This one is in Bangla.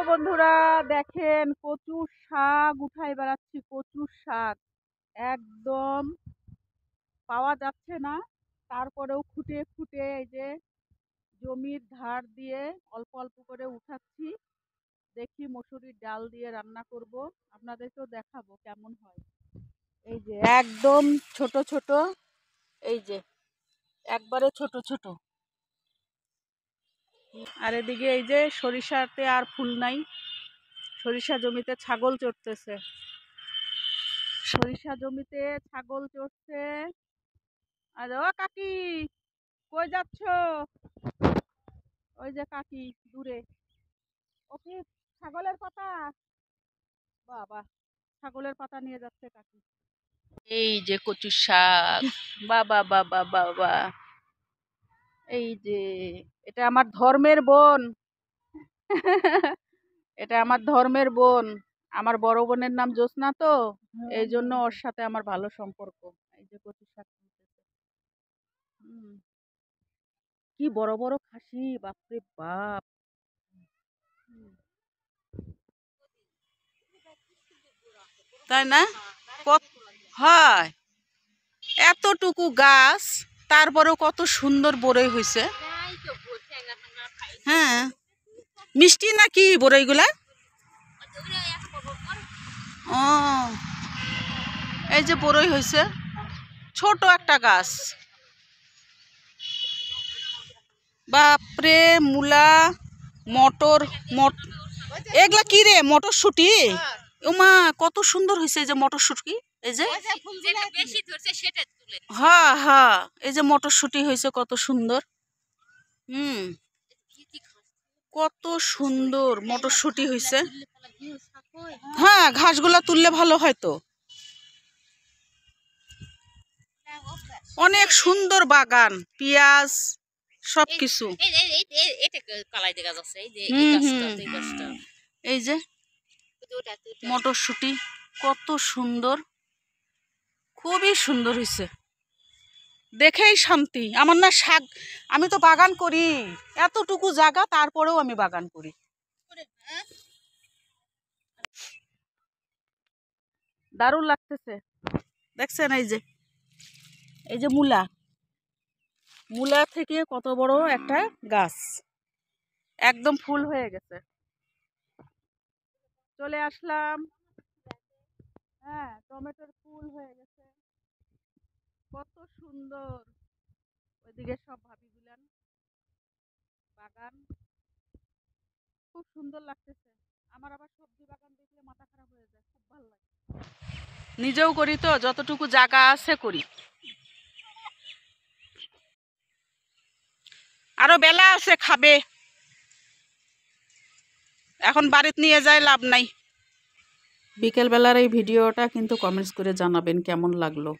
বন্ধুরা, দেখেন কচুর শাক উঠাই বেড়াচ্ছি। কচুর শাক একদম পাওয়া যাচ্ছে না, তারপরেও খুঁটে খুঁটে এই যে জমির ধার দিয়ে অল্প অল্প করে উঠাচ্ছি। দেখি মসুরির ডাল দিয়ে রান্না করব, আপনাদেরকেও দেখাবো কেমন হয়। এই যে একদম ছোট ছোট, এই যে একবারে ছোট ছোট। আর এদিকে এই যে সরিষাতে আর ফুল নাই, সরিষা জমিতে ছাগল চড়তেছে। সরিষা জমিতে ছাগল চড়ছে। আর ও কাকি, কই যাচ্ছ? ওই যে কাকি দূরে, ও কি ছাগলের পাতা? বাবা, ছাগলের পাতা নিয়ে যাচ্ছে কাকি। এই যে কচু শাক, বাবা বাবা বাবা। এই যে এটা আমার ধর্মের বোন। এটা আমার ধর্মের বোন। আমার বড় বোনের নাম জ্যোৎস্না, তো এই জন্য ওর সাথে আমার ভালো সম্পর্ক। এই যে কচু শাক তুলতেছে। কি বড় বড় খাসি, বাপরে বাপ। তাই না? কত হয় এতটুকু গাছ, তারপরেও কত সুন্দর বরই হয়েছে। হ্যাঁ, মিষ্টি নাকি বরইগুলা? ও, এই যে বরই হয়েছে, ছোট একটা গাছ। বাপরে, মূলা, মটর, এগুলা কি রে? মটরশুটি? ওমা, কত সুন্দর হয়েছে এই যে মটরশুটি। এই যে হ্যাঁ হ্যাঁ, এই যে মটরশুটি হয়েছে কত সুন্দর। কত সুন্দর মটরশুটি হয়েছে। হ্যাঁ, ঘাসগুলা তুললে ভালো হয় তো। অনেক সুন্দর বাগান, পেঁয়াজ সবকিছু। এই যে মটরশুটি কত সুন্দর, খুবই সুন্দর হয়েছে, দেখেই শান্তি। আমার না শাক, আমি তো বাগান করি, এতটুকু জায়গা তারপরেও আমি বাগান করি। দারুণ লাগতেছে, দেখছেন? এই যে মূলা, মূলা থেকে কত বড় একটা গাছ, একদম ফুল হয়ে গেছে। চলে আসলাম। হ্যাঁ, টমেটোর ফুল হয়ে গেছে, কত সুন্দর। ওইদিকে সব ভাবিগুলান বাগান, খুব সুন্দর লাগতেছে। আমার আবার সবজি বাগান দেখলে মাথা খারাপ হয়ে যায়, খুব ভালো লাগে। নিজেও করি তো, যতটুকু জায়গা আছে করি। আরো বেলা আছে, খাবে এখন, বাড়িতে নিয়ে যায় লাভ নাই। বিকেল বেলার এই ভিডিওটা কিন্তু কমেন্টস করে জানাবেন কেমন লাগলো।